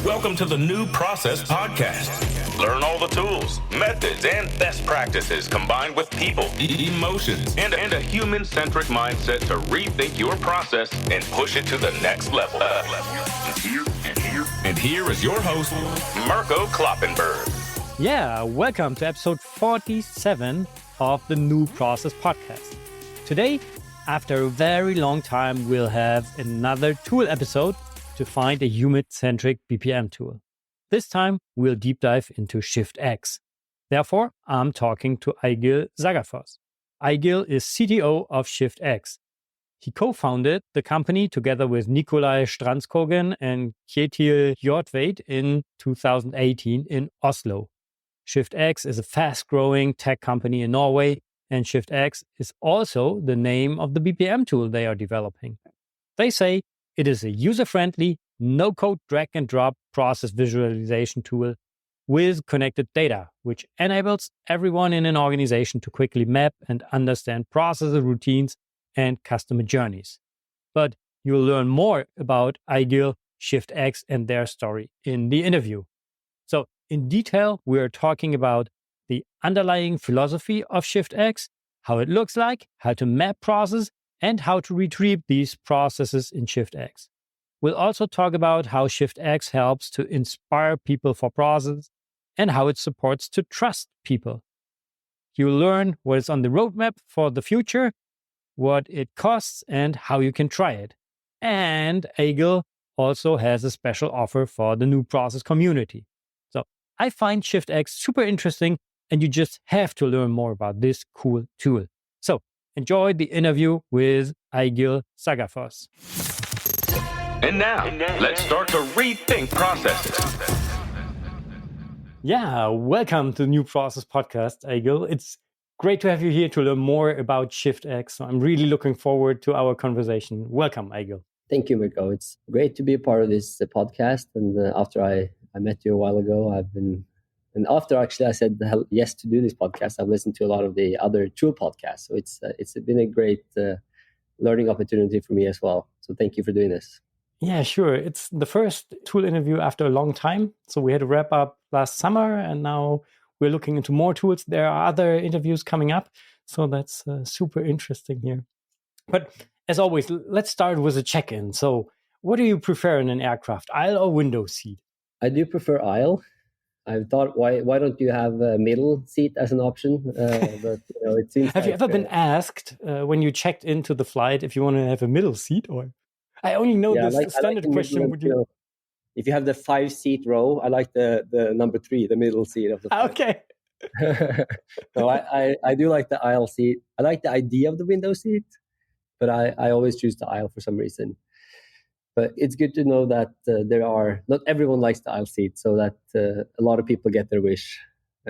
Welcome to the New Process Podcast. Learn all the tools, methods, and best practices combined with people, emotions, and a human-centric mindset to rethink your process and push it to the next level. And here is your host, Mirko Kloppenberg. Yeah, welcome to episode 47 of the New Process Podcast. Today, after a very long time, we'll have another tool episode to find a human-centric BPM tool. This time, we'll deep dive into ShiftX. Therefore, I'm talking to Aigil Zagafos. Aigil is CTO of ShiftX. He co-founded the company together with Nikolai Strandskogen and Kjetil Hjortveit in 2018 in Oslo. ShiftX is a fast-growing tech company in Norway, and ShiftX is also the name of the BPM tool they are developing. They say it is a user-friendly, no-code drag-and-drop process visualization tool with connected data, which enables everyone in an organization to quickly map and understand processes, routines, and customer journeys. But you'll learn more about Aigil, ShiftX, and their story in the interview. So, in detail, we are talking about the underlying philosophy of ShiftX, how it looks like, how to map processes, and how to retrieve these processes in ShiftX. We'll also talk about how ShiftX helps to inspire people for processes and how it supports to trust people. You'll learn what is on the roadmap for the future, what it costs, and how you can try it. And Aigil also has a special offer for the New Process community. So I find ShiftX super interesting, and you just have to learn more about this cool tool. So enjoy the interview with Aigil Zagafos. And now, let's start to rethink processes. Yeah, welcome to the New Process Podcast, Aigil. It's great to have you here to learn more about ShiftX. So I'm really looking forward to our conversation. Welcome, Aigil. Thank you, Mirko. It's great to be a part of this podcast. And after I met you a while ago, and after actually I said yes to do this podcast, I've listened to a lot of the other tool podcasts. So it's been a great learning opportunity for me as well. So thank you for doing this. Yeah, sure. It's the first tool interview after a long time. So we had to wrap up last summer, and now we're looking into more tools. There are other interviews coming up. So that's super interesting here. But as always, let's start with a check-in. So what do you prefer in an aircraft, aisle or window seat? I do prefer aisle. I've thought, why don't you have a middle seat as an option? But it seems. Have you ever been asked when you checked into the flight if you want to have a middle seat? Or I only know this standard question. Would you? If you have the 5-seat row, I like the number 3, the middle seat of the flight. Okay. So I do like the aisle seat. I like the idea of the window seat, but I always choose the aisle for some reason. But it's good to know that not everyone likes the aisle seat, so that a lot of people get their wish.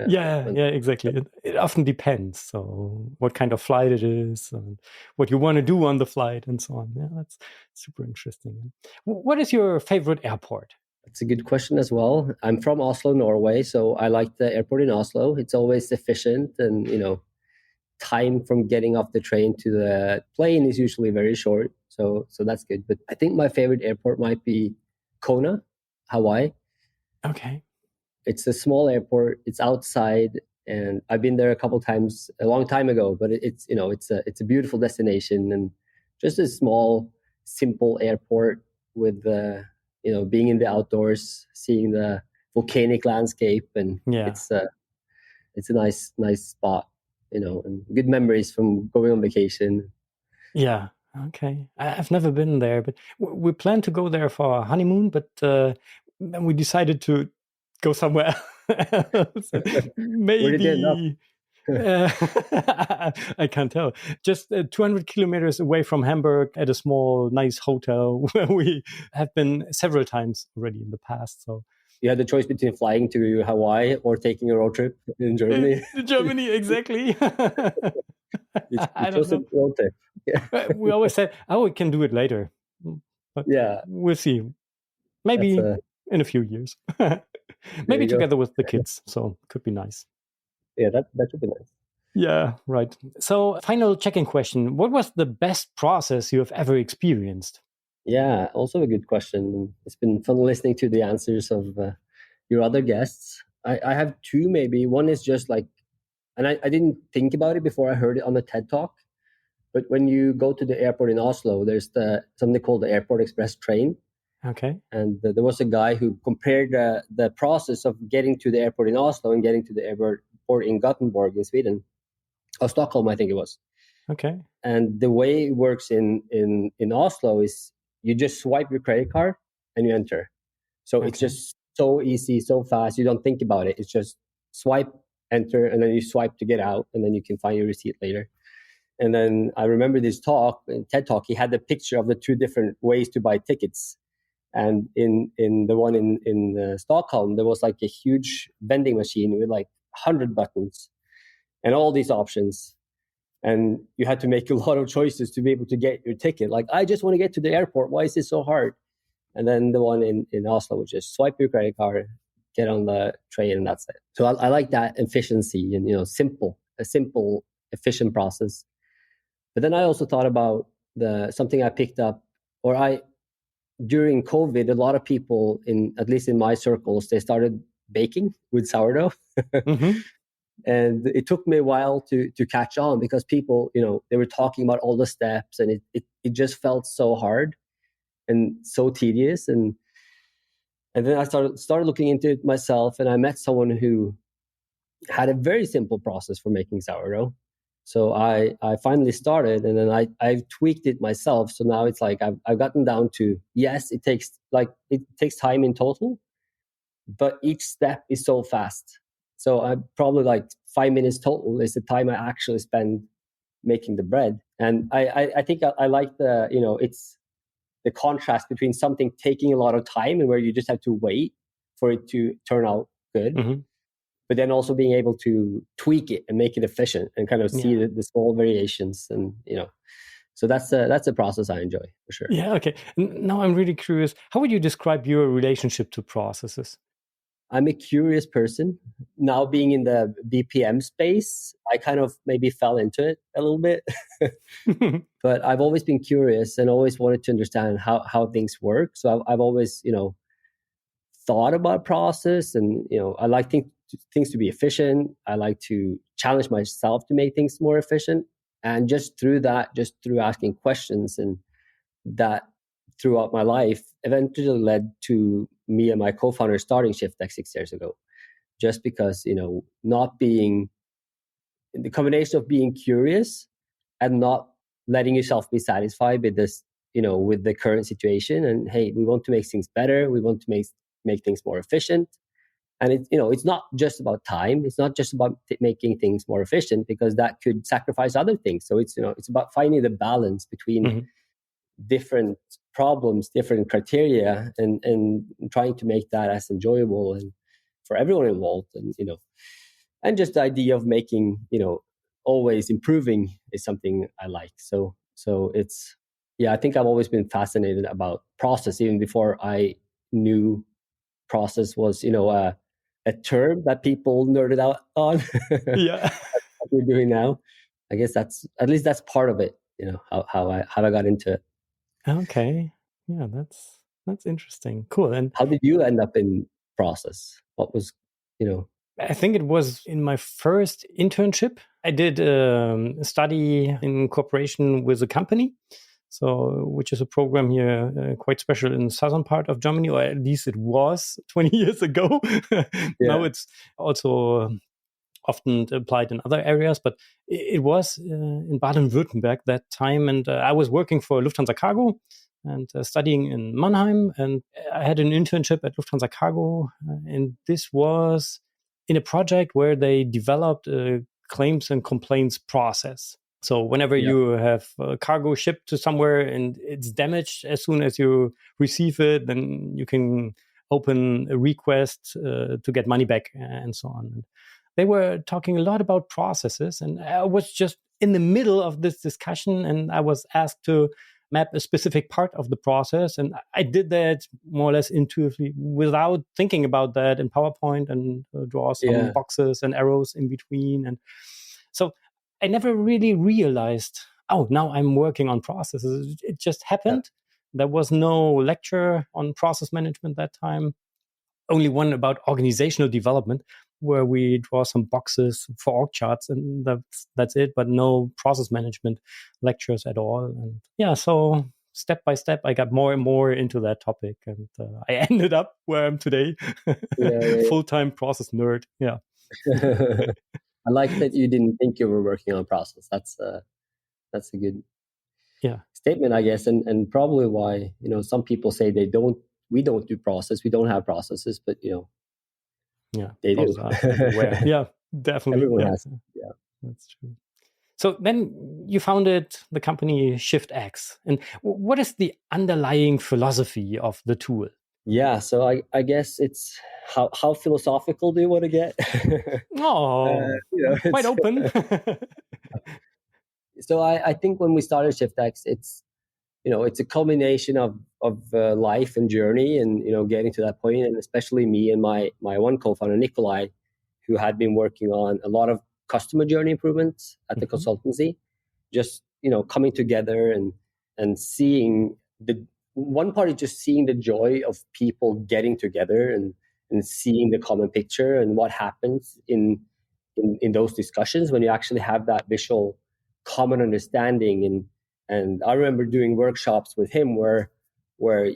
Yeah, exactly. It often depends. So what kind of flight it is, and what you want to do on the flight, and so on. Yeah, that's super interesting. What is your favorite airport? It's a good question as well. I'm from Oslo, Norway, so I like the airport in Oslo. It's always efficient, and time from getting off the train to the plane is usually very short. So that's good. But I think my favorite airport might be Kona, Hawaii. Okay. It's a small airport. It's outside, and I've been there a couple times a long time ago. But it's a beautiful destination, and just a small, simple airport with being in the outdoors, seeing the volcanic landscape, and it's a nice spot, and good memories from going on vacation. Yeah. Okay. I've never been there, but we plan to go there for our honeymoon, but then we decided to go somewhere else. Maybe. I can't tell. Just 200 kilometers away from Hamburg at a small, nice hotel where we have been several times already in the past. So you had the choice between flying to Hawaii or taking a road trip in Germany. In Germany, exactly. I don't know. Road trip. Yeah. We always said, we can do it later. But we'll see. Maybe in a few years. Maybe together with the kids. So could be nice. Yeah, that should be nice. Yeah, right. So final check-in question. What was the best process you have ever experienced? Yeah, also a good question. It's been fun listening to the answers of your other guests. I have two maybe. One is just like, and I didn't think about it before I heard it on the TED Talk. But when you go to the airport in Oslo, there's something called the Airport Express train. Okay. And there was a guy who compared the process of getting to the airport in Oslo and getting to the airport in Gothenburg in Sweden, or Stockholm, I think it was. Okay. And the way it works in Oslo is you just swipe your credit card and you enter. So it's just so easy, so fast. You don't think about it. It's just swipe, enter, and then you swipe to get out, and then you can find your receipt later. And then I remember this talk, TED Talk, he had the picture of the two different ways to buy tickets. And in the one in Stockholm, there was like a huge vending machine with like 100 buttons and all these options. And you had to make a lot of choices to be able to get your ticket. Like, I just want to get to the airport. Why is it so hard? And then the one in Oslo would just swipe your credit card, get on the train, and that's it. So I like that efficiency and, a simple, efficient process. But then I also thought about something I picked up, during COVID, a lot of people at least in my circles, they started baking with sourdough. Mm-hmm. And it took me a while to catch on, because people, they were talking about all the steps, and it just felt so hard and so tedious. And then I started looking into it myself, and I met someone who had a very simple process for making sourdough. So I finally started, and then I tweaked it myself. So now it's like I've gotten down to, yes, it takes time in total, but each step is so fast. So I probably like 5 minutes total is the time I actually spend making the bread. And I think I like it's the contrast between something taking a lot of time and where you just have to wait for it to turn out good. Mm-hmm. But then also being able to tweak it and make it efficient and kind of see the small variations. And, so that's a process I enjoy for sure. Yeah. Okay. Now I'm really curious. How would you describe your relationship to processes? I'm a curious person. Now being in the BPM space, I kind of maybe fell into it a little bit. But I've always been curious and always wanted to understand how things work. So I've always, thought about process, and, I like things to be efficient. I like to challenge myself to make things more efficient. And just through asking questions, and that throughout my life eventually led to me and my co-founder starting ShiftX 6 years ago. Just because, not being the combination of being curious and not letting yourself be satisfied with this, with the current situation. And hey, we want to make things better. We want to make things more efficient. And it's not just about time. It's not just about making things more efficient, because that could sacrifice other things. So it's about finding the balance between different problems, different criteria, and trying to make that as enjoyable and for everyone involved. And and just the idea of making, always improving is something I like. So it's, I think I've always been fascinated about process, even before I knew process was, a term that people nerded out on. Yeah. What we're doing now. I guess that's part of it, how I got into it. Okay. Yeah, that's interesting. Cool. And how did you end up in process? What was, I think it was in my first internship. I did a study in cooperation with a company, which is a program here quite special in the southern part of Germany, or at least it was 20 years ago. Now it's also often applied in other areas, but it was in Baden-Württemberg that time. And I was working for Lufthansa Cargo and studying in Mannheim. And I had an internship at Lufthansa Cargo. And this was in a project where they developed a claims and complaints process. So whenever you have cargo shipped to somewhere and it's damaged, as soon as you receive it, then you can open a request to get money back and so on. And they were talking a lot about processes, and I was just in the middle of this discussion, and I was asked to map a specific part of the process, and I did that more or less intuitively without thinking about that in PowerPoint, and draw some boxes and arrows in between. And so I never really realized, oh, now I'm working on processes. It just happened. There was no lecture on process management that time, only one about organizational development, where we draw some boxes for org charts, and that's it, but no process management lectures at all. And yeah, so step by step, I got more and more into that topic, and I ended up where I'm today, full-time process nerd. Yeah. I like that you didn't think you were working on process. That's a good statement, I guess, and probably why some people say we don't do process, we don't have processes, but they do. Everywhere. Yeah, definitely. Everyone has. Yeah, that's true. So then you founded the company ShiftX, and what is the underlying philosophy of the tool? Yeah, so I guess it's how philosophical do you want to get? Quite open. So I think when we started ShiftX, it's a culmination of life and journey, and getting to that point, and especially me and my one co-founder Nikolai, who had been working on a lot of customer journey improvements at the consultancy, just coming together and seeing the one part is just seeing the joy of people getting together and seeing the common picture and what happens in those discussions when you actually have that visual common understanding. And I remember doing workshops with him where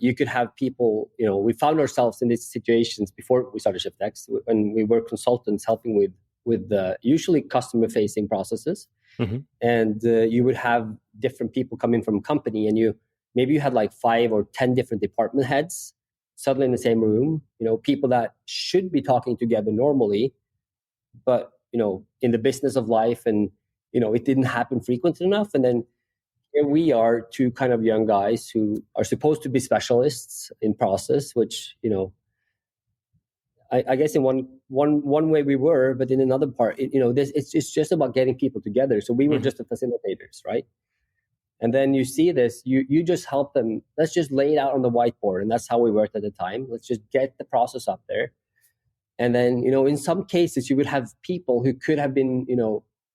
you could have people, we found ourselves in these situations before we started ShiftX, when we were consultants helping with usually customer facing processes. And you would have different people coming from a company, and maybe you had like 5 or 10 different department heads suddenly in the same room, people that should be talking together normally, but in the business of life, and it didn't happen frequently enough. And then here we are, 2 kind of young guys who are supposed to be specialists in process, which I guess in one way we were, but in another part, it's just about getting people together. So we were just the facilitators, right? And then you see this, you just help them. Let's just lay it out on the whiteboard, and that's how we worked at the time. Let's just get the process up there, and then in some cases you would have people who could have been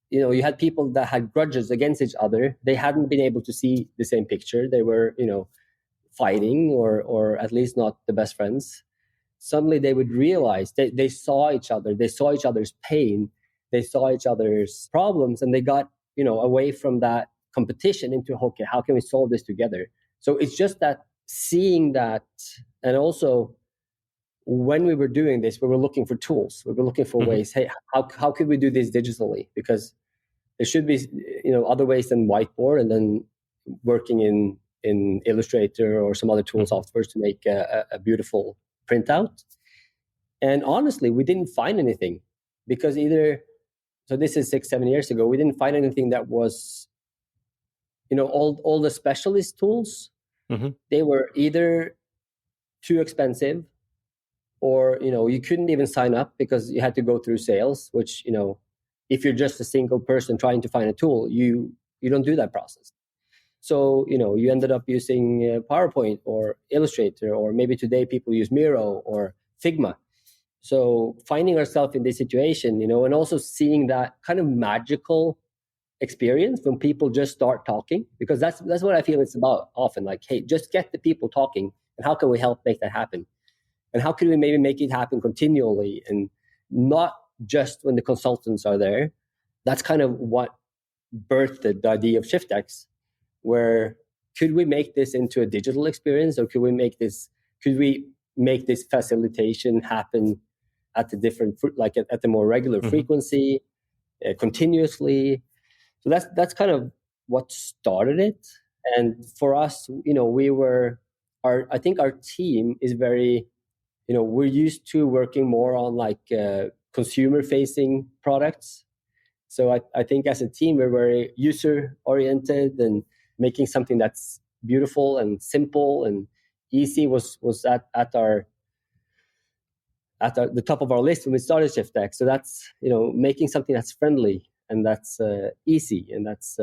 you had people that had grudges against each other. They hadn't been able to see the same picture. They were fighting or at least not the best friends. Suddenly they would realize they saw each other. They saw each other's pain. They saw each other's problems, and they got away from that competition into, okay, how can we solve this together? So it's just that seeing that. And also when we were doing this, we were looking for tools. We were looking for ways, hey, how could we do this digitally? Because there should be other ways than whiteboard and then working in Illustrator or some other tool softwares to make a beautiful printout. And honestly, we didn't find anything, because so this is 6-7 years ago, we didn't find anything that was all the specialist tools. They were either too expensive, or you couldn't even sign up because you had to go through sales, which if you're just a single person trying to find a tool, you don't do that process. So you ended up using PowerPoint or Illustrator, or maybe today people use Miro or Figma. So finding ourselves in this situation, and also seeing that kind of magical experience when people just start talking, because that's what I feel it's about often. Like, hey, just get the people talking, and how can we help make that happen? And how can we maybe make it happen continually and not just when the consultants are there? That's kind of what birthed the idea of ShiftX, where could we make this into a digital experience, or could we make this facilitation happen at the different, like at the more regular frequency, continuously? So that's kind of what started it. And for us, I think our team is very, we're used to working more on like consumer facing products. So I think as a team, we're very user oriented, and making something that's beautiful and simple and easy was at the top of our list when we started ShiftX. So that's making something that's friendly and that's easy and that's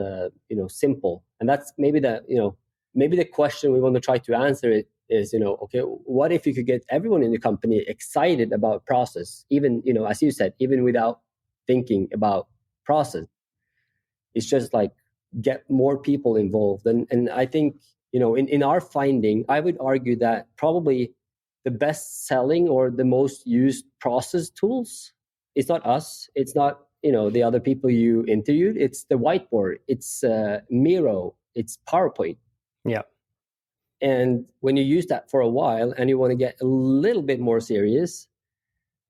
simple. And that's maybe the question we want to try to answer it is, okay, what if you could get everyone in the company excited about process, even as you said, even without thinking about process? It's just like get more people involved. And I think in our finding, I would argue that probably the best selling or the most used process tools, it's not us, it's not the other people you interviewed, it's the whiteboard, it's Miro, it's PowerPoint. Yeah. And when you use that for a while and you want to get a little bit more serious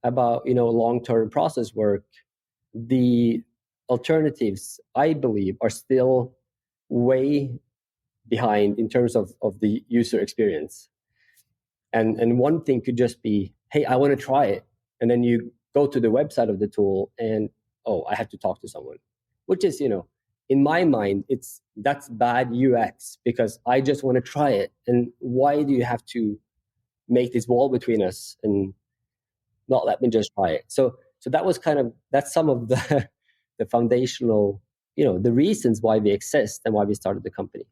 about long-term process work, the alternatives, I believe, are still way behind in terms of the user experience. And one thing could just be, hey, I want to try it. And then you go to the website of the tool and, oh, I have to talk to someone, which is, in my mind, that's bad UX, because I just want to try it. And why do you have to make this wall between us and not let me just try it? So that was that's some of the the foundational, the reasons why we exist and why we started the company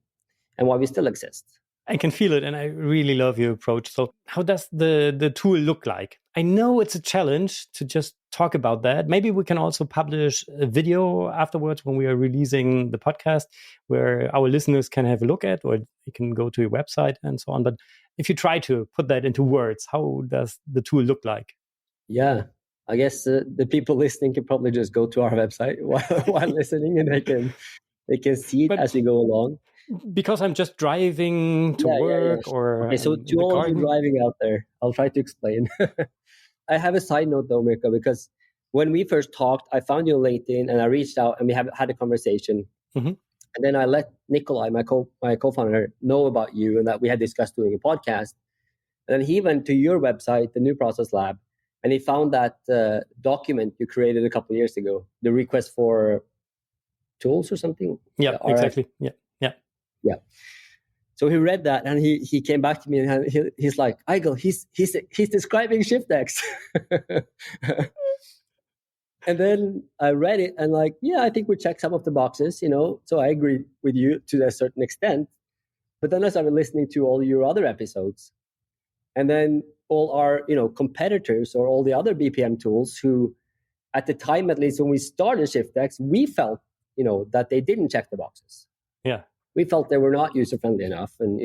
and why we still exist. I can feel it, and I really love your approach. So how does the tool look like? I know it's a challenge to just talk about that. Maybe we can also publish a video afterwards when we are releasing the podcast where our listeners can have a look at, or you can go to your website and so on. But if you try to put that into words, how does the tool look like? Yeah, I guess the people listening can probably just go to our website while listening, and they can see it as we go along. Because I'm just driving to work or okay, so to all of you driving out there, I'll try to explain. I have a side note though, Mirka, because when we first talked, I found you on LinkedIn and I reached out and we had a conversation. Mm-hmm. And then I let Nikolai, my co-founder, know about you and that we had discussed doing a podcast. And then he went to your website, the New Process Lab, and he found that document you created a couple of years ago, the request for tools or something. Yeah, exactly. Yeah. So he read that and he came back to me and he's like, Eigil, he's describing ShiftX. And then I read it and like, yeah, I think we checked some of the boxes, So I agree with you to a certain extent. But then I started listening to all your other episodes, and then all our competitors or all the other BPM tools who, at the time at least when we started ShiftX, we felt that they didn't check the boxes. Yeah. We felt they were not user-friendly enough and,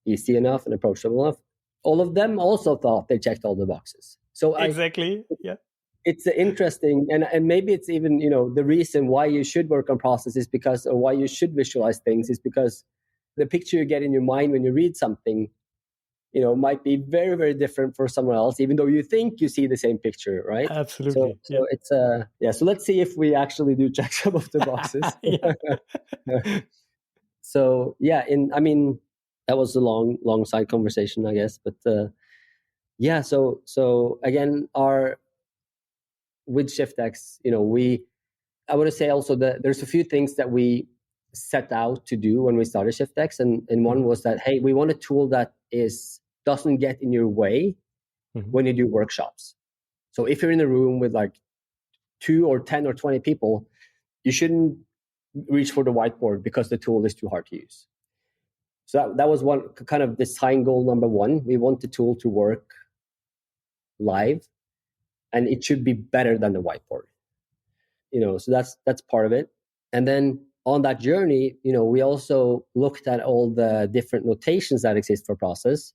easy enough and approachable enough. All of them also thought they checked all the boxes. So exactly. Yeah. It's interesting. And maybe it's even, the reason why you should work on process is because, or why you should visualize things is because the picture you get in your mind when you read something, might be very, very different for someone else, even though you think you see the same picture, right? Absolutely. So it's, so let's see if we actually do check some of the boxes. So that was a long side conversation, I guess. But so again, with ShiftX, I want to say also that there's a few things that we set out to do when we started ShiftX, and one was that, hey, we want a tool that doesn't get in your way when you do workshops. So if you're in a room with like 2 or 10 or 20 people, you shouldn't reach for the whiteboard because the tool is too hard to use. So that was one kind of design goal number one. We want the tool to work live, and it should be better than the whiteboard. So that's part of it. And then on that journey, we also looked at all the different notations that exist for process,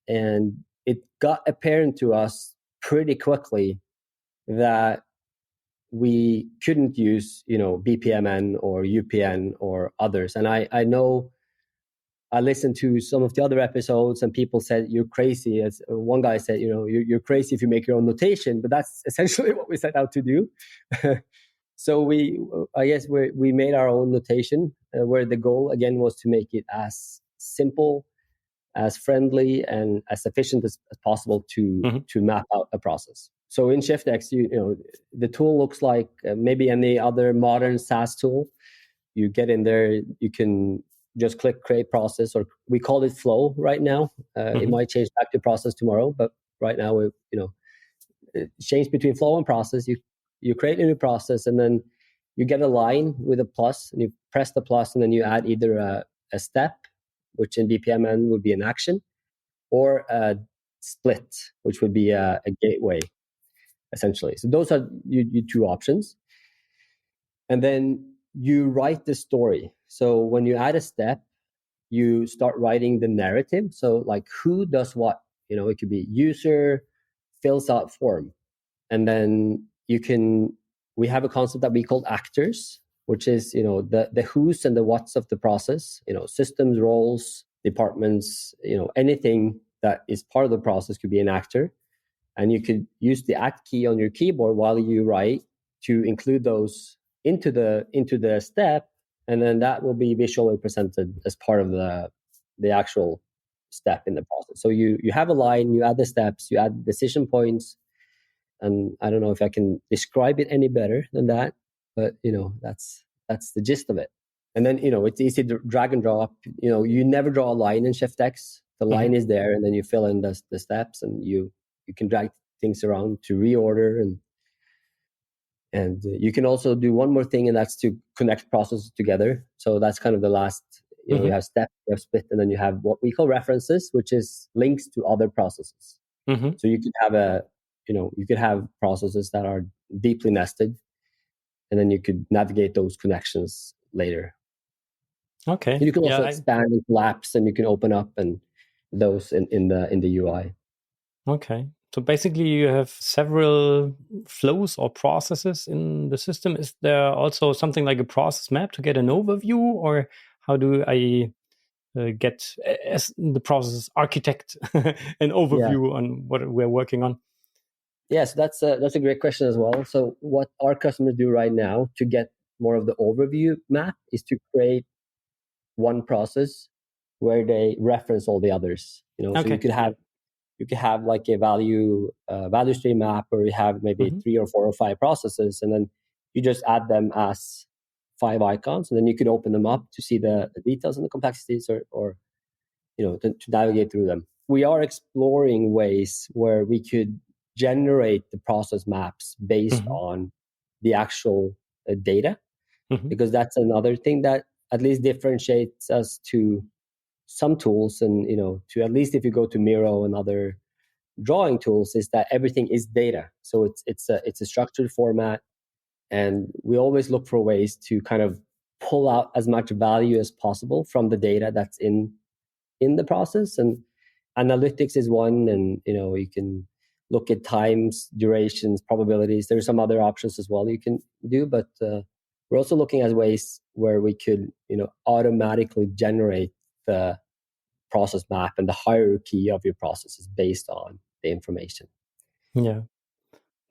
and it got apparent to us pretty quickly that we couldn't use, BPMN or UPN or others. And I know I listened to some of the other episodes and people said, you're crazy. As one guy said, you're crazy if you make your own notation, but that's essentially what we set out to do. So we made our own notation where the goal again was to make it as simple, as friendly, and as efficient as possible to map out a process. So in ShiftX, the tool looks like maybe any other modern SaaS tool. You get in there, you can just click create process, or we call it flow right now. It might change back to process tomorrow, but right now it change between flow and process. You create a new process, and then you get a line with a plus, and you press the plus, and then you add either a step, which in BPMN would be an action, or a split, which would be a gateway, essentially. So those are your two options. And then you write the story. So when you add a step, you start writing the narrative. So like who does what, it could be user fills out form. And then we have a concept that we call actors, which is, the who's and the what's of the process, systems, roles, departments, anything that is part of the process could be an actor. And you could use the act key on your keyboard while you write to include those into the step. And then that will be visually presented as part of the actual step in the process. So you have a line, you add the steps, you add decision points. And I don't know if I can describe it any better than that, but that's the gist of it. And then it's easy to drag and drop. You never draw a line in ShiftX. The line is there, and then you fill in the steps, and you can drag things around to reorder, and you can also do one more thing, and that's to connect processes together. So that's kind of the last. You have step, you have split, and then you have what we call references, which is links to other processes. So you could have you could have processes that are deeply nested, and then you could navigate those connections later. Okay. And you can also expand and collapse, and you can open up and those in the UI. Okay. So basically you have several flows or processes in the system. Is there also something like a process map to get an overview, or how do I get, as the process architect, an overview on what we're working on? Yes, that's a great question as well. So what our customers do right now to get more of the overview map is to create one process where they reference all the others. So you could have like a value stream map, where you have maybe 3 or 4 or 5 processes, and then you just add them as 5 icons, and then you could open them up to see the details and the complexities, or to navigate through them. We are exploring ways where we could generate the process maps based on the actual data, because that's another thing that at least differentiates us to some tools, and to at least if you go to Miro and other drawing tools, is that everything is data. So it's a structured format, and we always look for ways to kind of pull out as much value as possible from the data that's in the process. And analytics is one, and you can look at times, durations, probabilities. There's some other options as well you can do, but we're also looking at ways where we could automatically generate the process map and the hierarchy of your processes based on the information. Yeah,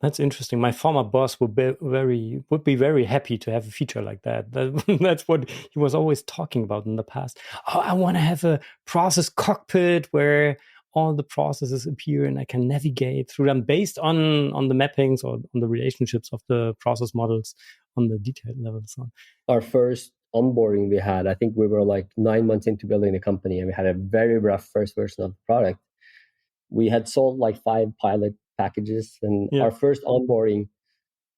that's interesting. My former boss would be very happy to have a feature like that. That's what he was always talking about in the past. Oh, I want to have a process cockpit where all the processes appear and I can navigate through them based on the mappings or on the relationships of the process models on the detailed level. So our first onboarding we had, I think we were like 9 months into building the company, and we had a very rough first version of the product. We had sold like 5 pilot packages, and our first onboarding,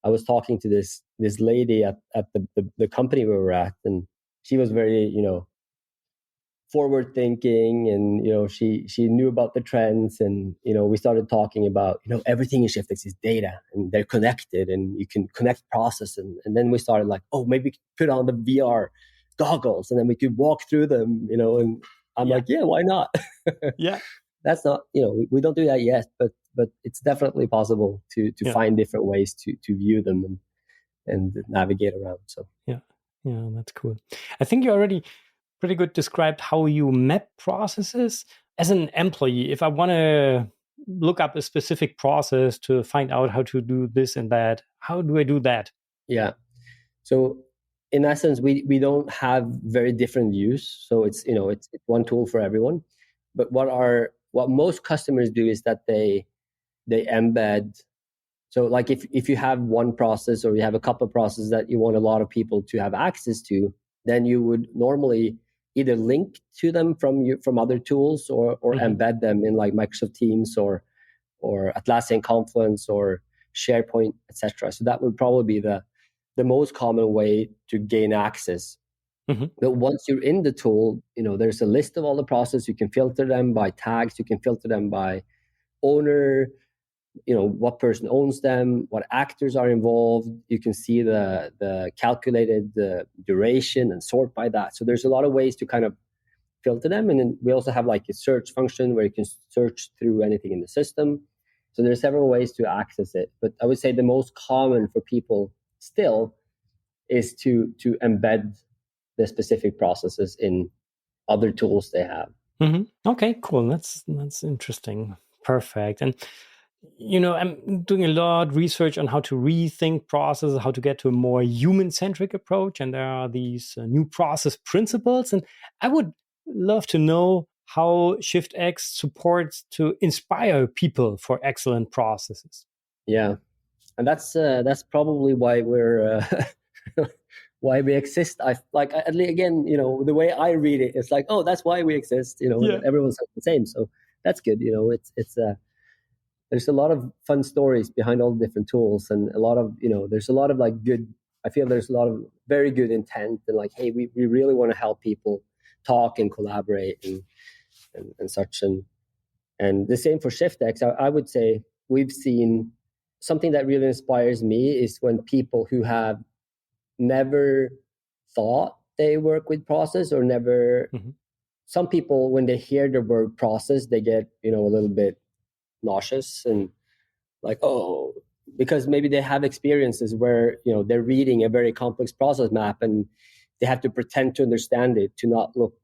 I was talking to this lady at the company we were at, and she was very forward thinking, and she knew about the trends, and we started talking about everything in ShiftX is data, and they're connected, and you can connect process, and then we started like, oh, maybe we could put on the VR goggles, and then we could walk through them, and I'm like, yeah, why not? Yeah, that's not we don't do that yet, but it's definitely possible to find different ways to view them and navigate around. So yeah, that's cool. I think you already pretty good described how you map processes. As an employee, if I want to look up a specific process to find out how to do this and that, how do I do that? Yeah. So in essence, we don't have very different views. So it's it's one tool for everyone. But what most customers do is that they embed. So like if you have one process, or you have a couple of processes that you want a lot of people to have access to, then you would normally either link to them from other tools, or embed them in like Microsoft Teams or Atlassian Confluence or SharePoint, etc. So that would probably be the most common way to gain access. But once you're in the tool, there's a list of all the processes. You can filter them by tags. You can filter them by owner, what person owns them, what actors are involved. You can see the calculated duration and sort by that. So there's a lot of ways to kind of filter them. And then we also have like a search function where you can search through anything in the system. So there are several ways to access it. But I would say the most common for people still is to embed the specific processes in other tools they have. Okay, cool. That's interesting. Perfect. And I'm doing a lot of research on how to rethink processes, how to get to a more human-centric approach. And there are these new process principles. And I would love to know how ShiftX supports to inspire people for excellent processes. Yeah, and that's probably why we're why we exist. Again, the way I read it, it's like, oh, that's why we exist. Everyone's the same, so that's good. It's there's a lot of fun stories behind all the different tools, and a lot of there's a lot of like good. I feel there's a lot of very good intent, and like, hey, we really want to help people talk and collaborate and such, and the same for ShiftX. I would say we've seen something that really inspires me is when people who have never thought they work with process or never. Some people, when they hear the word process, they get a little bit nauseous and like, oh, because maybe they have experiences where they're reading a very complex process map and they have to pretend to understand it to not look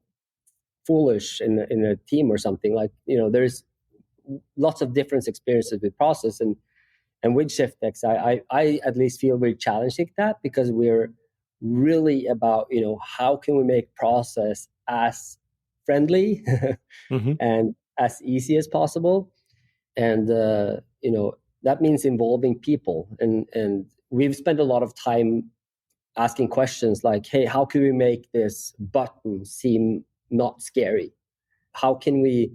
foolish in a team or something. Like there's lots of different experiences with process, and with ShiftX, I at least feel we're challenging that because we're really about how can we make process as friendly and as easy as possible. And that means involving people, and we've spent a lot of time asking questions like, hey, how can we make this button seem not scary? How can we,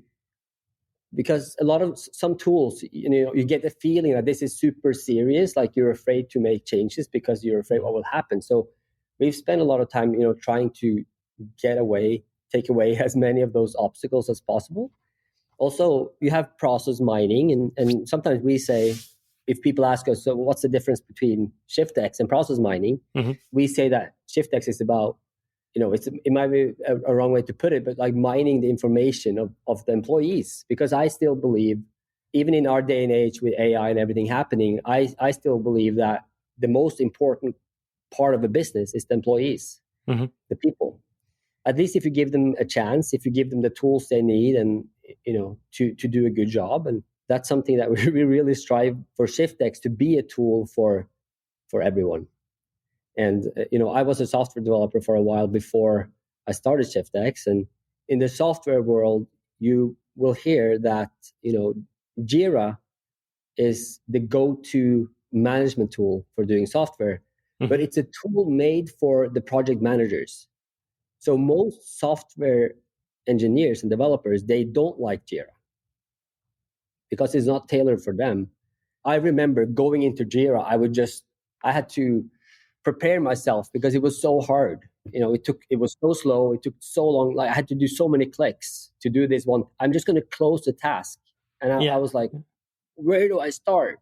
because a lot of some tools, you get the feeling that this is super serious, like you're afraid to make changes because you're afraid what will happen. So we've spent a lot of time trying to take away as many of those obstacles as possible. Also, you have process mining, and sometimes we say, if people ask us, so what's the difference between ShiftX and process mining? We say that ShiftX is about, it might be a wrong way to put it, but like mining the information of the employees. Because I still believe, even in our day and age with AI and everything happening, I still believe that the most important part of a business is the employees, the people. At least if you give them a chance, if you give them the tools they need, and to do a good job. And that's something that we really strive for ShiftX to be a tool for everyone. And I was a software developer for a while before I started ShiftX, and in the software world, you will hear that Jira is the go-to management tool for doing software, but it's a tool made for the project managers. So most software engineers and developers, they don't like Jira because it's not tailored for them. I remember going into Jira, I had to prepare myself because it was so hard. It was so slow. It took so long. Like I had to do so many clicks to do this one. I'm just going to close the task. And I was like, where do I start?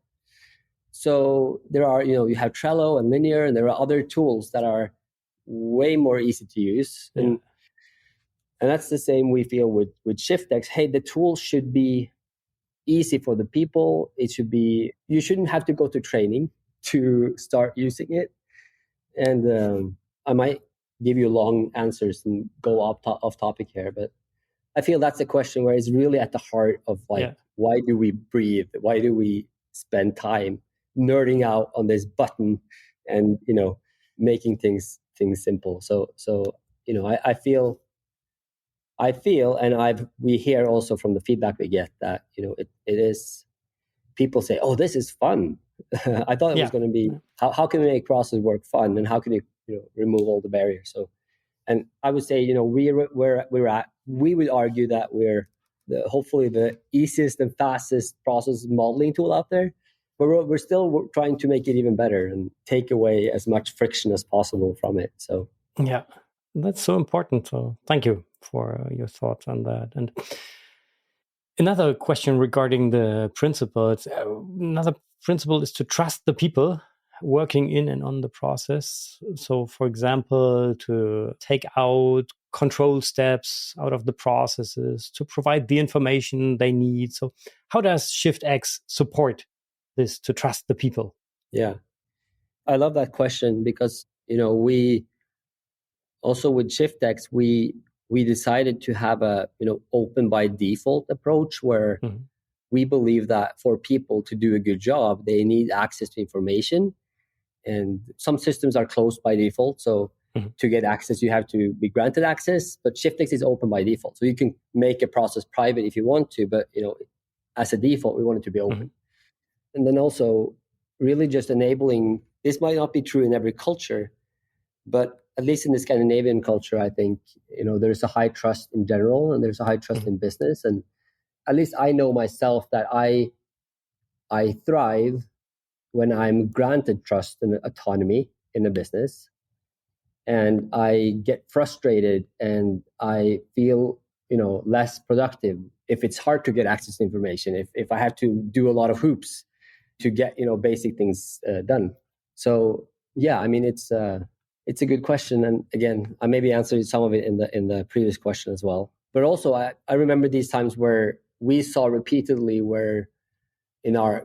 So there are, you have Trello and Linear, and there are other tools that are way more easy to use. And that's the same we feel with ShiftX. Hey, the tool should be easy for the people. You shouldn't have to go to training to start using it. And I might give you long answers and go off topic here, but I feel that's a question where it's really at the heart of why do we breathe? Why do we spend time nerding out on this button and making things simple? So I feel, and we hear also from the feedback we get that it is, people say, oh, this is fun. I thought it was going to be how can we make process work fun, and how can you remove all the barriers? So, and I would say we're at, we would argue that we're hopefully the easiest and fastest process modeling tool out there, but we're still trying to make it even better and take away as much friction as possible from it. So yeah, that's so important. So thank you for your thoughts on that. And another question regarding the principles. Another principle is to trust the people working in and on the process. So, for example, to take out control steps out of the processes, to provide the information they need. So how does ShiftX support this to trust the people? Yeah, I love that question because, we also with ShiftX, we decided to have a, open by default approach where we believe that for people to do a good job, they need access to information. And some systems are closed by default. So to get access, you have to be granted access. But ShiftX is open by default. So you can make a process private if you want to. But, as a default, we want it to be open. And then also really just enabling, this might not be true in every culture, but at least in the Scandinavian culture, I think, there's a high trust in general and there's a high trust in business. And at least I know myself that I thrive when I'm granted trust and autonomy in a business, and I get frustrated and I feel, less productive if it's hard to get access to information, if I have to do a lot of hoops to get, basic things done. So yeah, I mean, it's a good question. And again, I maybe answered some of it in the previous question as well. But also I remember these times where we saw repeatedly where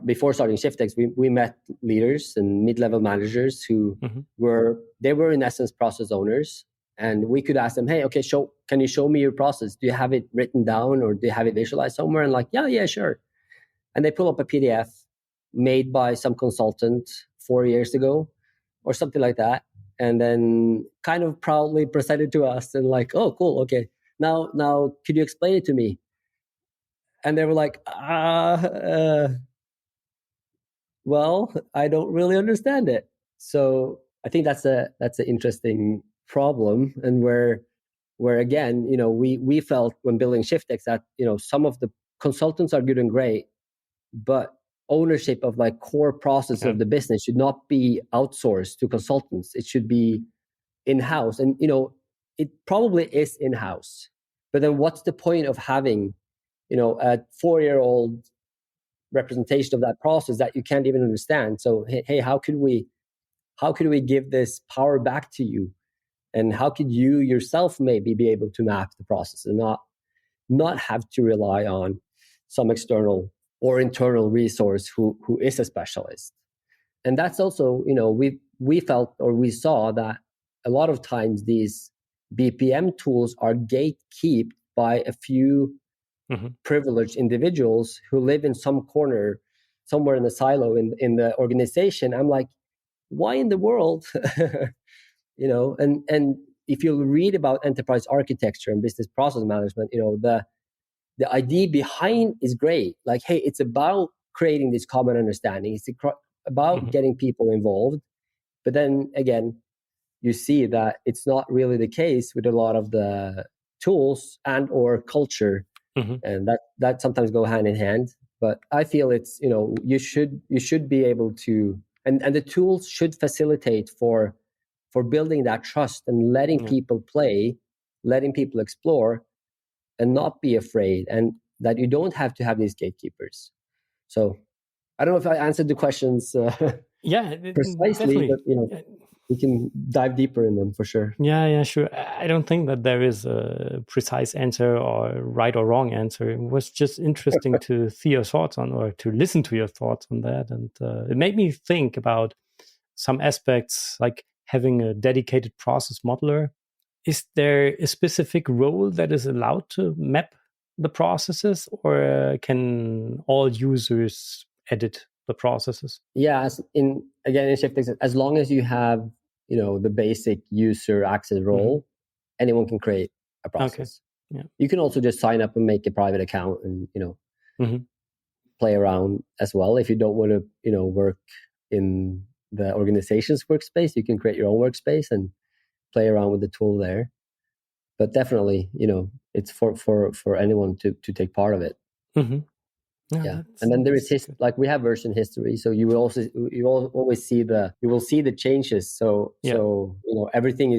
before starting ShiftX, we met leaders and mid-level managers who were in essence process owners, and we could ask them, hey, okay, can you show me your process? Do you have it written down or do you have it visualized somewhere? And like, yeah, sure. And they pull up a PDF made by some consultant 4 years ago or something like that, and then kind of proudly presented to us and like, oh, cool, okay, now could you explain it to me? And they were like, well, I don't really understand it. So I think that's an interesting problem, and where again, we felt when building ShiftX that, some of the consultants are good and great, but ownership of like core process of the business should not be outsourced to consultants. It should be in-house. And, it probably is in-house, but then what's the point of having, a 4-year-old representation of that process that you can't even understand? So, hey, how could we give this power back to you? And how could you yourself maybe be able to map the process and not have to rely on some external or internal resource who is a specialist? And that's also, we felt or we saw that a lot of times these BPM tools are gatekept by a few privileged individuals who live in some corner, somewhere in the silo in the organization. I'm like, why in the world? And if you read about enterprise architecture and business process management, the idea behind is great. Like, hey, it's about creating this common understanding. It's about getting people involved. But then again, you see that it's not really the case with a lot of the tools and or culture. And that sometimes go hand in hand. But I feel it's, you should be able to, and the tools should facilitate for building that trust and letting people play, letting people explore, and not be afraid, and that you don't have to have these gatekeepers. So I don't know if I answered the questions precisely, definitely. but we can dive deeper in them for sure. Yeah, sure. I don't think that there is a precise answer or right or wrong answer. It was just interesting to see your thoughts on, or to listen to your thoughts on that. And it made me think about some aspects, like having a dedicated process modeler. Is there a specific role that is allowed to map the processes, or can all users edit the processes? Yeah, in ShiftX, as long as you have, the basic user access role, anyone can create a process. Okay. Yeah. You can also just sign up and make a private account and, play around as well. If you don't want to, work in the organization's workspace, you can create your own workspace and play around with the tool there. But definitely, it's for anyone to take part of it. Yeah, and then there is like we have version history, so you will always see the changes. So everything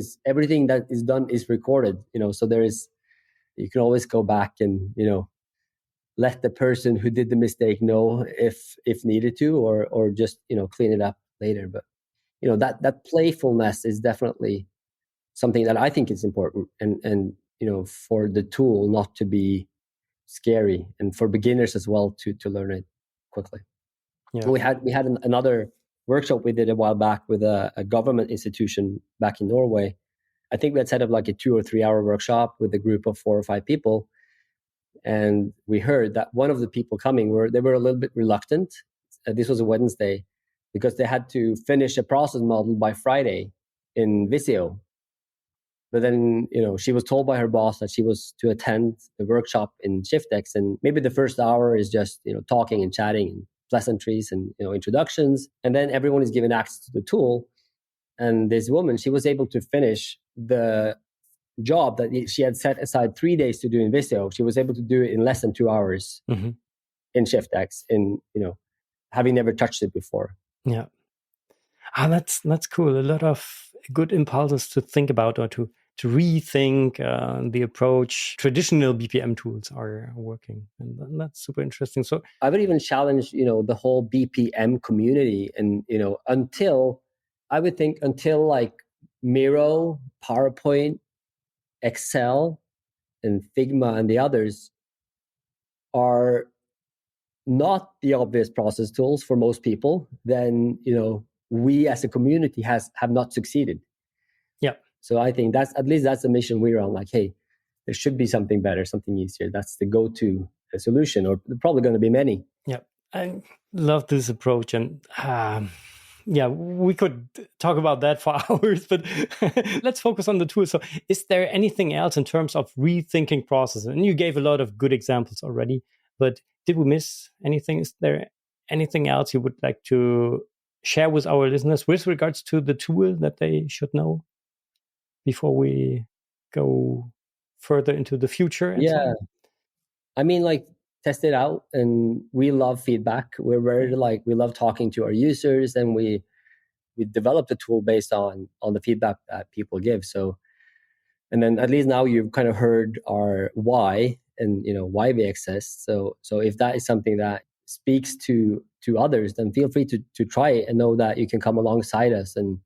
that is done is recorded. So you can always go back and let the person who did the mistake know if needed to, or just clean it up later. But that playfulness is definitely something that I think is important, and for the tool not to be scary, and for beginners as well to learn it quickly. Yeah. We had another workshop we did a while back with a government institution back in Norway. I think we had set up like a 2 or 3 hour workshop with a group of 4 or 5 people, and we heard that one of the people coming were a little bit reluctant. This was a Wednesday, because they had to finish a process model by Friday in Visio. But then, she was told by her boss that she was to attend the workshop in ShiftX, and maybe the first hour is just, talking and chatting and pleasantries and, introductions. And then everyone is given access to the tool. And this woman, she was able to finish the job that she had set aside 3 days to do in Visio. She was able to do it in less than 2 hours in ShiftX, having never touched it before. Yeah. That's cool. A lot of good impulses to think about, or to rethink the approach traditional BPM tools are working, and that's super interesting. So I would even challenge the whole BPM community, and until like Miro, PowerPoint, Excel, and Figma and the others are not the obvious process tools for most people, then we as a community have not succeeded. Yeah. So I think that's the mission we're on. Like, hey, there should be something better, something easier. That's the go-to solution, or probably going to be many. Yeah, I love this approach, and we could talk about that for hours, but let's focus on the tool. So is there anything else in terms of rethinking processes? And you gave a lot of good examples already, but did we miss anything? Is there anything else you would like to share with our listeners with regards to the tool that they should know before we go further into the future? And so on? I mean, like, test it out, and we love feedback. We're very we love talking to our users, and we developed a tool based on the feedback that people give. So, and then at least now you've kind of heard our why, and why we exist. So if that is something that speaks to others, then feel free to try it, and know that you can come alongside us and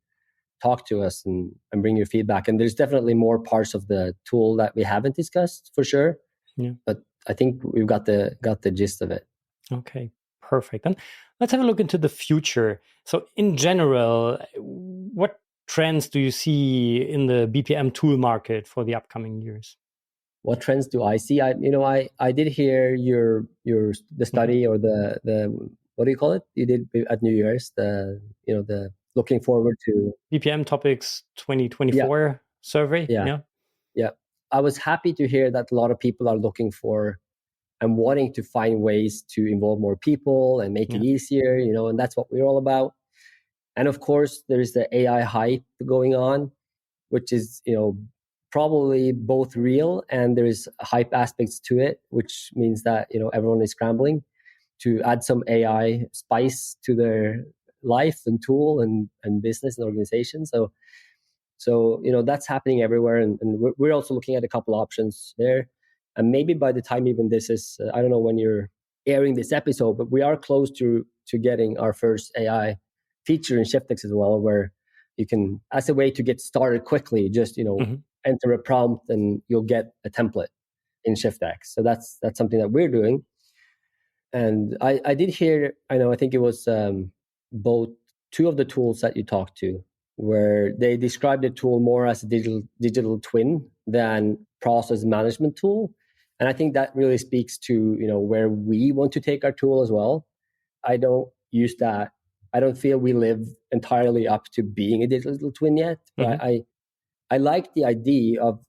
talk to us and bring your feedback. And there's definitely more parts of the tool that we haven't discussed, for sure. Yeah. But I think we've got the gist of it. Okay, perfect. And let's have a look into the future. So in general, what trends do you see in the BPM tool market for the upcoming years? What trends do I see? I did hear the study, or the what do you call it? You did at New Year's, the looking forward to BPM Topics 2024 survey. Yeah. I was happy to hear that a lot of people are looking for and wanting to find ways to involve more people and make it easier, and that's what we're all about. And of course, there's the AI hype going on, which is, probably both real, and there's hype aspects to it, which means that, everyone is scrambling to add some AI spice to their life and tool and business and organization. So that's happening everywhere, and we're also looking at a couple options there. And maybe by the time even this is, I don't know when you're airing this episode, but we are close to getting our first AI feature in ShiftX as well, where you can, as a way to get started quickly, just enter a prompt and you'll get a template in ShiftX. So that's something that we're doing. And I did hear, I think it was both two of the tools that you talked to, where they described the tool more as a digital twin than process management tool. And I think that really speaks to, where we want to take our tool as well. I don't use that. I don't feel we live entirely up to being a digital twin yet. But I like the idea of,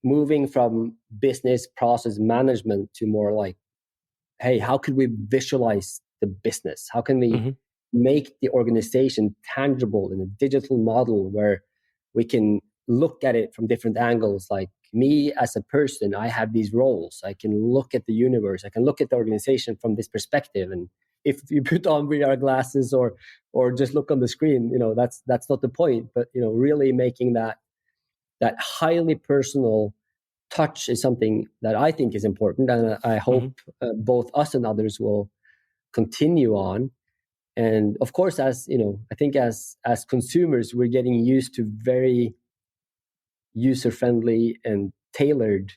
moving from business process management to more like, hey, how can we visualize the business? How can we make the organization tangible in a digital model where we can look at it from different angles? Like, me as a person, I have these roles. I can look at the universe. I can look at the organization from this perspective. And if you put on VR glasses or just look on the screen, that's not the point. But really making that highly personal touch is something that I think is important, and I hope both us and others will continue on. And of course, as I think as consumers, we're getting used to very user-friendly and tailored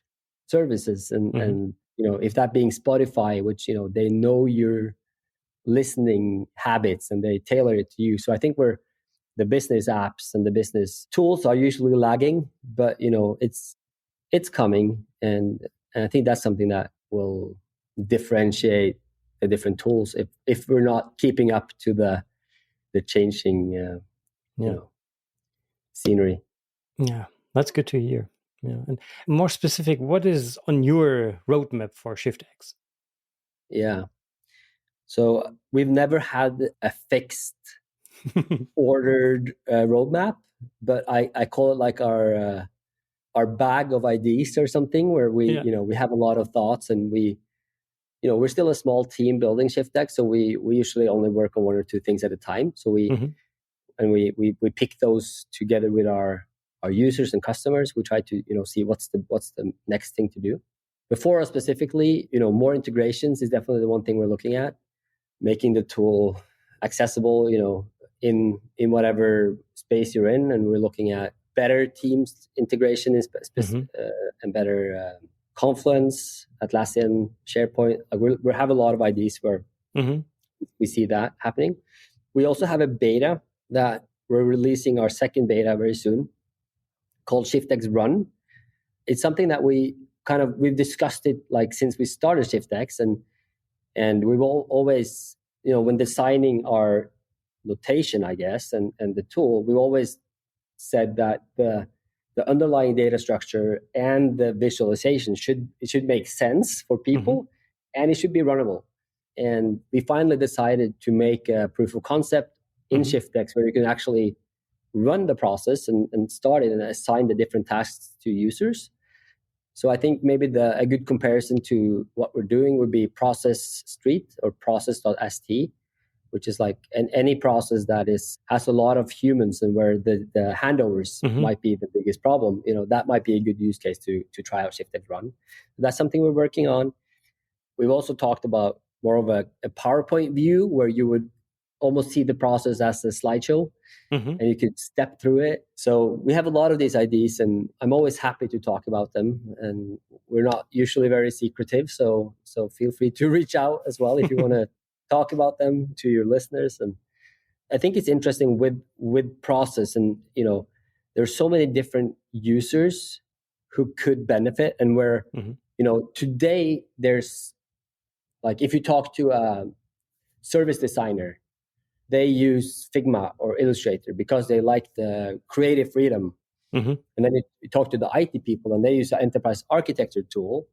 services. And if that being Spotify, which, they know your listening habits and they tailor it to you. So I think the business apps and the business tools are usually lagging, but it's coming, and I think that's something that will differentiate the different tools if we're not keeping up to the changing scenery. Yeah, that's good to hear. Yeah, and more specific, what is on your roadmap for ShiftX? Yeah, so we've never had a fixed ordered roadmap, but I call it like our bag of ideas or something, where we have a lot of thoughts, and we're still a small team building ShiftX, so we usually only work on one or two things at a time. So we pick those together with our users and customers. We try to see what's the next thing to do. Before us specifically, more integrations is definitely the one thing we're looking at, making the tool accessible, in whatever space you're in, and we're looking at better Teams integration and better Confluence, Atlassian, SharePoint. We have a lot of ideas where we see that happening. We also have a beta that we're releasing, our second beta very soon, called ShiftX Run. It's something that we've discussed it like since we started ShiftX, and we've always, when designing our notation, I guess, and the tool, we've always said that the underlying data structure and the visualization should make sense for people, and it should be runnable. And we finally decided to make a proof of concept in ShiftX where you can actually run the process and start it and assign the different tasks to users. So I think maybe a good comparison to what we're doing would be Process Street or process.st, which is like any process that has a lot of humans and where the handovers might be the biggest problem. That might be a good use case to try out ShiftX Run. That's something we're working on. We've also talked about more of a PowerPoint view where you would almost see the process as a slideshow, and you could step through it. So we have a lot of these ideas, and I'm always happy to talk about them. And we're not usually very secretive, so feel free to reach out as well if you want to talk about them to your listeners. And I think it's interesting with process, and there's so many different users who could benefit, and where today there's, like, if you talk to a service designer, they use Figma or Illustrator because they like the creative freedom. And then you talk to the IT people, and they use an enterprise architecture tool.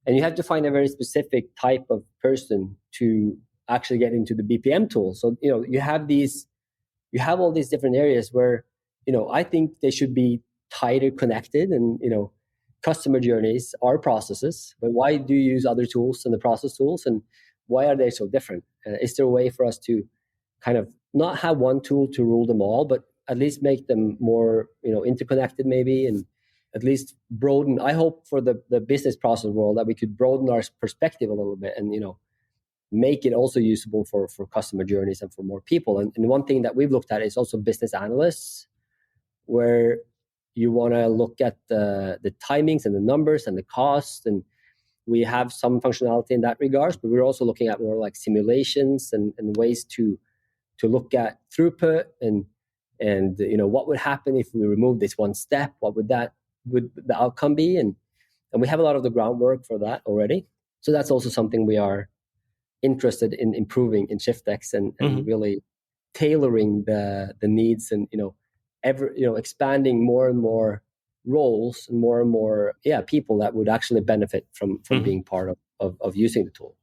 And you have to find a very specific type of person to actually get into the BPM tool. So, you have all these different areas where, I think they should be tighter connected, and, customer journeys are processes, but why do you use other tools than the process tools, and why are they so different? Is there a way for us to kind of not have one tool to rule them all, but at least make them more, interconnected maybe, and at least broaden? I hope for the business process world that we could broaden our perspective a little bit, and, make it also usable for customer journeys and for more people. And one thing that we've looked at is also business analysts, where you want to look at the timings and the numbers and the costs, and we have some functionality in that regards, but we're also looking at more like simulations and ways to look at throughput and what would happen if we remove this one step. What would the outcome be? And we have a lot of the groundwork for that already. So that's also something we are interested in improving in ShiftX, and really tailoring the needs, and expanding more and more roles and more people that would actually benefit from being part of using the tool.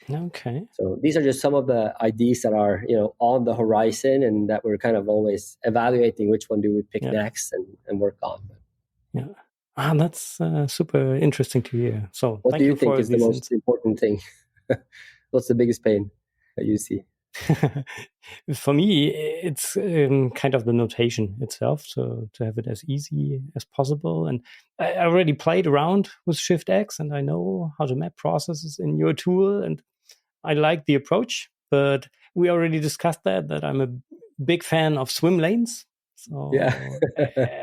Okay. So these are just some of the ideas that are on the horizon, and that we're kind of always evaluating which one do we pick next and work on. Yeah. That's super interesting to hear. So what do you think is the most important thing? What's the biggest pain that you see? For me, it's kind of the notation itself. So to have it as easy as possible. And I already played around with ShiftX, and I know how to map processes in your tool, and I like the approach. But we already discussed that I'm a big fan of swim lanes. So Yeah.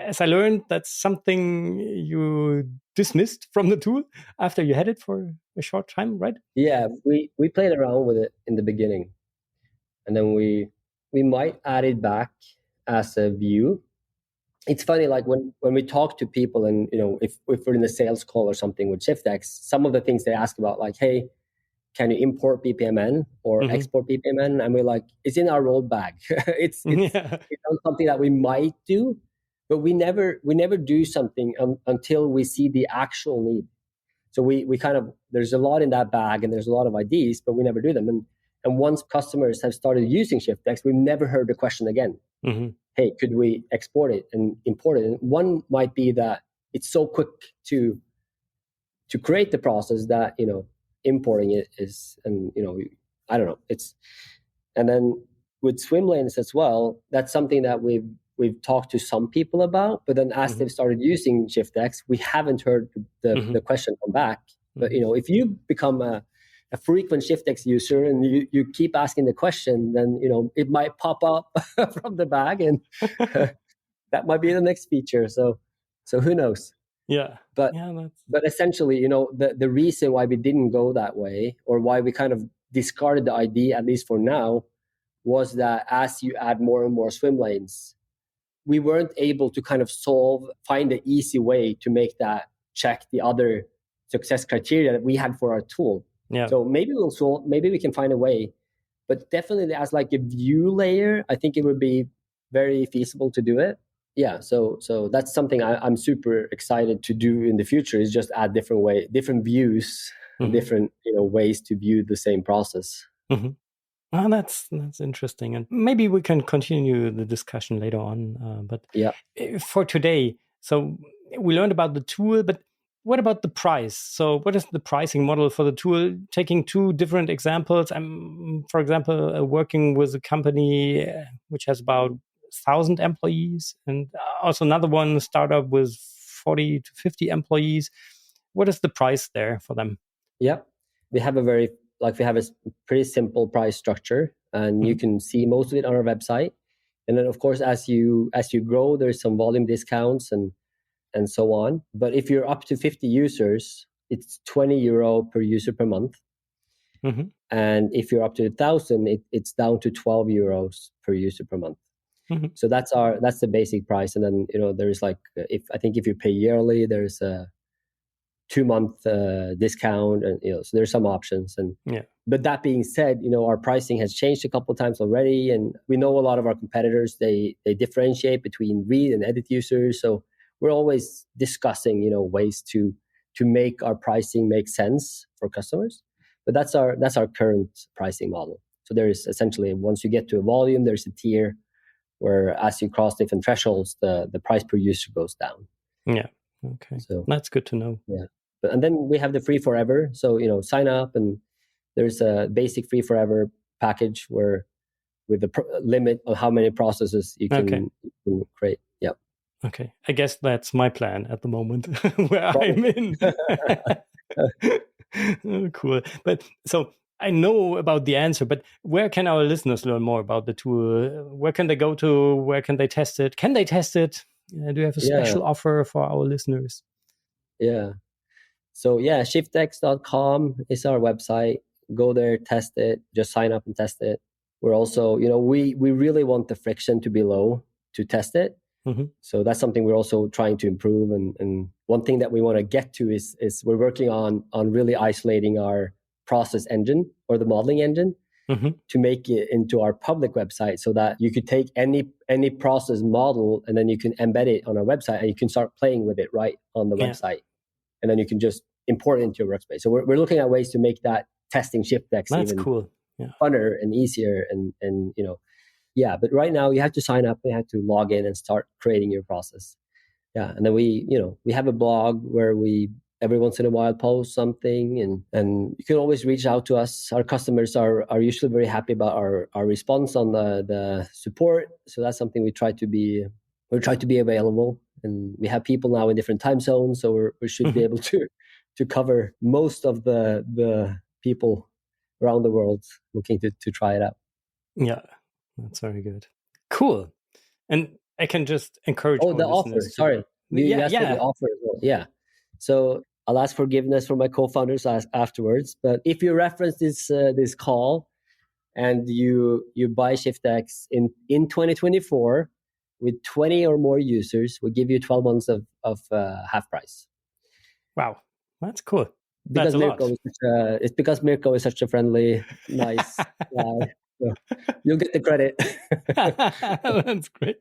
as I learned, that's something you dismissed from the tool after you had it for a short time, right? Yeah, we played around with it in the beginning, and then we might add it back as a view. It's funny, like when we talk to people, and if we're in a sales call or something with ShiftX, some of the things they ask about, like, hey, can you import BPMN or Mm-hmm. export BPMN? And we're like, it's in our roadmap. it's Yeah. it's not something that we might do, but we never do something until we see the actual need. So we kind of, there's a lot in that bag, and there's a lot of ideas, but we never do them. And once customers have started using ShiftX, we've never heard the question again. Mm-hmm. Hey, could we export it and import it? And one might be that it's so quick to create the process that importing it is, and I don't know, it's. And then with swim lanes as well, that's something that we've talked to some people about, but then as they've started using ShiftX, we haven't heard the question come back. But if you become a frequent ShiftX user and you keep asking the question, then it might pop up from the bag, and that might be the next feature. So who knows? Yeah. But essentially, the reason why we didn't go that way, or why we kind of discarded the idea, at least for now, was that as you add more and more swim lanes, we weren't able to kind of find the easy way to make that check the other success criteria that we had for our tool. Yeah. So maybe we can find a way, but definitely as like a view layer, I think it would be very feasible to do it. Yeah, so that's something I'm super excited to do in the future, is just add different views, and different ways to view the same process. Mm-hmm. Oh, that's interesting, and maybe we can continue the discussion later on. But yeah, for today, so we learned about the tool, but what about the price? So what is the pricing model for the tool? Taking two different examples, I'm, for example, working with a company which has about 1,000 employees, and also another one, startup with 40 to 50 employees. What is the price there for them? Yeah, we have a pretty simple price structure, and you can see most of it on our website. And then, of course, as you grow, there's some volume discounts and so on. But if you're up to 50 users, it's €20 per user per month. Mm-hmm. And if you're up to 1,000, it's down to €12 per user per month. Mm-hmm. So that's the basic price. And then there's if you pay yearly, there's a 2-month discount, and so there's some options. And but that being said, our pricing has changed a couple of times already, and we know a lot of our competitors, they differentiate between read and edit users. So we're always discussing ways to make our pricing make sense for customers. But that's our current pricing model. So there is essentially, once you get to a volume, there's a tier where as you cross different thresholds, the price per user goes down. Yeah. Okay. So that's good to know. Yeah. And then we have the free forever. So, sign up, and there's a basic free forever package where with the limit of how many processes you can create. Yeah. Okay. I guess that's my plan at the moment where I'm in. Oh, cool. But so I know about the answer, but where can our listeners learn more about the tool? Where can they go to? Where can they test it? Can they test it? Do you have a special offer for our listeners? Yeah. So shiftx.com is our website. Go there, test it, just sign up and test it. We're also, we really want the friction to be low to test it. Mm-hmm. So that's something we're also trying to improve. And one thing that we want to get to is we're working on really isolating our process engine, or the modeling engine, to make it into our public website, so that you could take any process model, and then you can embed it on our website, and you can start playing with it right on the website. And then you can just import it into your workspace. So we're looking at ways to make that testing ShiftX even cool. funner and easier. And but right now you have to sign up, you have to log in and start creating your process. Yeah. And then we have a blog where we every once in a while post something, and you can always reach out to us. Our customers are usually very happy about our response on the support. So that's something we try to be available. And we have people now in different time zones, so we should be able to cover most of the people around the world looking to try it out. Yeah, that's very good. Cool. And I can just encourage Oh, our the offer. listeners to. Sorry. You asked for Yeah. the offer as well. Yeah. So I'll ask forgiveness from my co-founders afterwards. But if you reference this call and you buy ShiftX in 2024 with 20 or more users, we give you 12 months of half price. Wow, that's cool. Because That's a lot. it's because Mirko is such a friendly, nice guy. So you'll get the credit. That's great.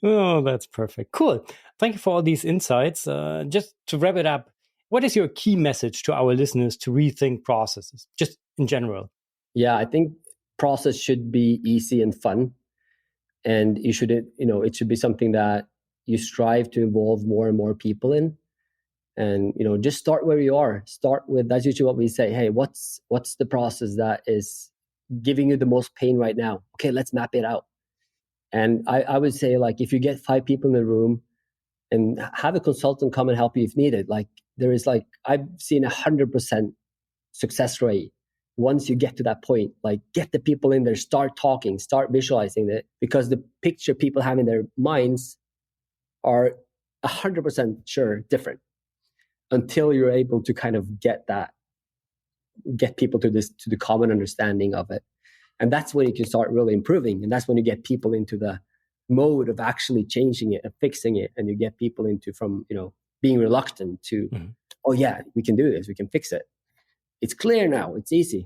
Oh, that's perfect. Cool. Thank you for all these insights. Just to wrap it up, what is your key message to our listeners to rethink processes, just in general? Yeah, I think process should be easy and fun. And it should be something that you strive to involve more and more people in. And just start where you are. Start with, that's usually what we say. Hey, what's the process that is giving you the most pain right now? Okay, let's map it out. And I would say, like, if you get 5 people in the room and have a consultant come and help you if needed, like there is, like, I've seen 100% success rate once you get to that point. Like, get the people in there, start talking, start visualizing it, because the picture people have in their minds are 100% sure different, until you're able to kind of get people to the common understanding of it. And that's when you can start really improving. And that's when you get people into the mode of actually changing it and fixing it. And you get people into from, being reluctant to, oh yeah, we can do this, we can fix it. It's clear now, it's easy,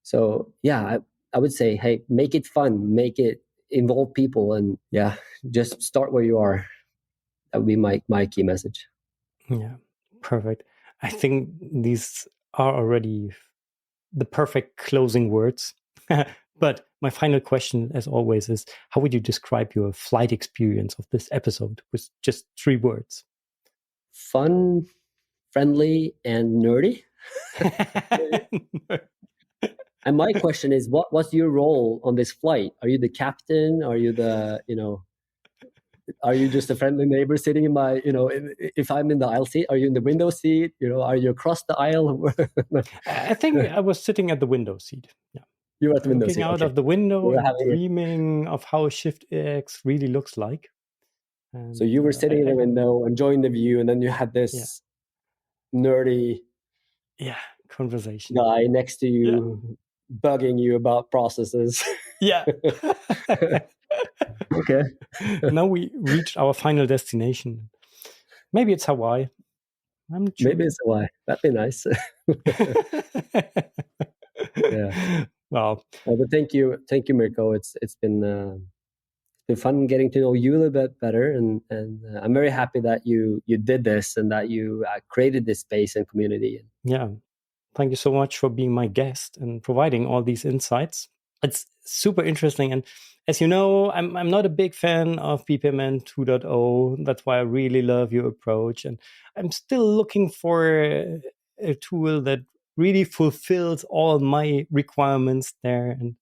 So yeah, I would say, hey, make it fun, make it involve people, and yeah, just start where you are. That would be my key message. Yeah, perfect. I think these are already the perfect closing words. But my final question, as always, is how would you describe your flight experience of this episode with just 3 words? Fun, friendly, and nerdy. And my question is, what's your role on this flight? Are you the captain? Are you are you just a friendly neighbor sitting in my, if I'm in the aisle seat, are you in the window seat? Are you across the aisle? I think I was sitting at the window seat. Yeah. You were at the window looking seat. out Okay. of the window and dreaming of how ShiftX really looks like. And, so you were sitting in the window, enjoying the view, and then you had this nerdy conversation guy next to you, bugging you about processes. Yeah. Okay. Now we reached our final destination. Maybe it's Hawaii. I'm not sure. Maybe it's Hawaii. That'd be nice. Yeah. Well, but thank you, Mirko. It's been fun getting to know you a little bit better, and I'm very happy that you did this and that you created this space and community. Yeah, thank you so much for being my guest and providing all these insights. It's super interesting, and as you know, I'm not a big fan of BPMN 2.0. That's why I really love your approach, and I'm still looking for a tool that really fulfills all my requirements there, and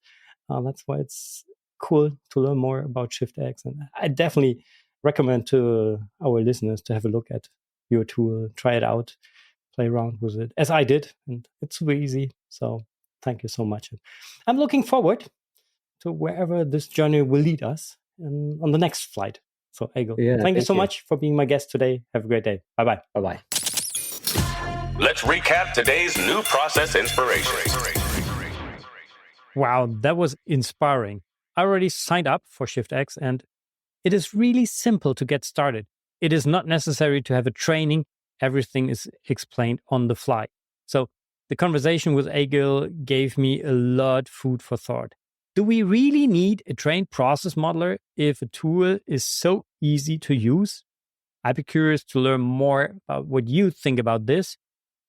that's why it's cool to learn more about ShiftX. And I definitely recommend to our listeners to have a look at your tool, try it out, play around with it, as I did, and it's super easy. So thank you so much. I'm looking forward to wherever this journey will lead us on the next flight. So Egil, thank you so much for being my guest today. Have a great day. Bye-bye. Bye-bye. Let's recap today's new process inspiration. Wow, that was inspiring. I already signed up for ShiftX, and it is really simple to get started. It is not necessary to have a training. Everything is explained on the fly. So the conversation with Egil gave me a lot of food for thought. Do we really need a trained process modeler if a tool is so easy to use? I'd be curious to learn more about what you think about this.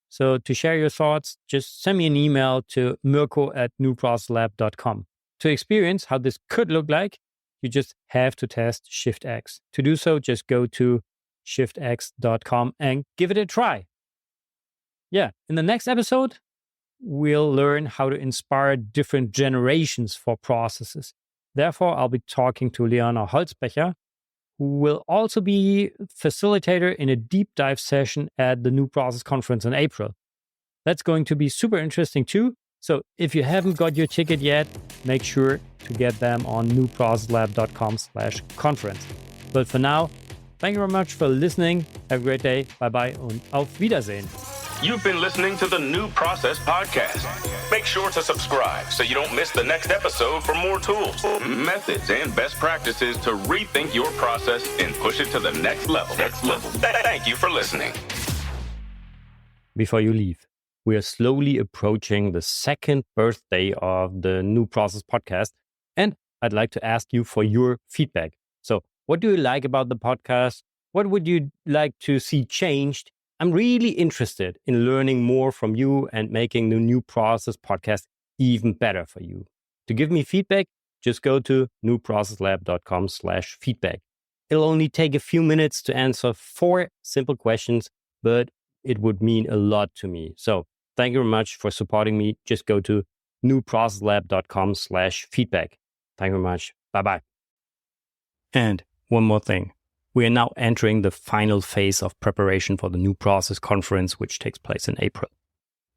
So to share your thoughts, just send me an email to mirko@newprocesslab.com. To experience how this could look like, you just have to test ShiftX. To do so, just go to shiftx.com and give it a try. Yeah, in the next episode, we'll learn how to inspire different generations for processes. Therefore, I'll be talking to Liana Holzbecher, who will also be facilitator in a deep dive session at the New Process Conference in April. That's going to be super interesting too. So if you haven't got your ticket yet, make sure to get them on newprocesslab.com/conference. But for now, thank you very much for listening. Have a great day. Bye-bye und auf Wiedersehen. You've been listening to the New Process Podcast. Make sure to subscribe so you don't miss the next episode for more tools, methods, and best practices to rethink your process and push it to the next level. Thank you for listening. Before you leave, we are slowly approaching the second birthday of the New Process Podcast, and I'd like to ask you for your feedback. So, what do you like about the podcast? What would you like to see changed? I'm really interested in learning more from you and making the New Process Podcast even better for you. To give me feedback, just go to newprocesslab.com/feedback. It'll only take a few minutes to answer 4 simple questions, but it would mean a lot to me. So thank you very much for supporting me. Just go to newprocesslab.com/feedback. Thank you very much. Bye-bye. And one more thing. We are now entering the final phase of preparation for the New Process Conference, which takes place in April.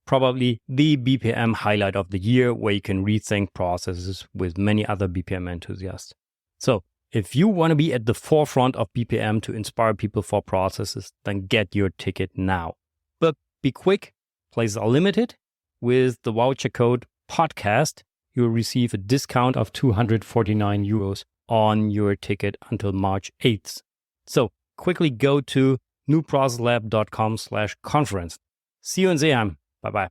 Probably the BPM highlight of the year, where you can rethink processes with many other BPM enthusiasts. So if you want to be at the forefront of BPM to inspire people for processes, then get your ticket now. But be quick, places are limited. With the voucher code podcast, you'll receive a discount of €249 on your ticket until March 8th. So quickly go to newprocesslab.com/conference. See you in Seeheim. Bye-bye.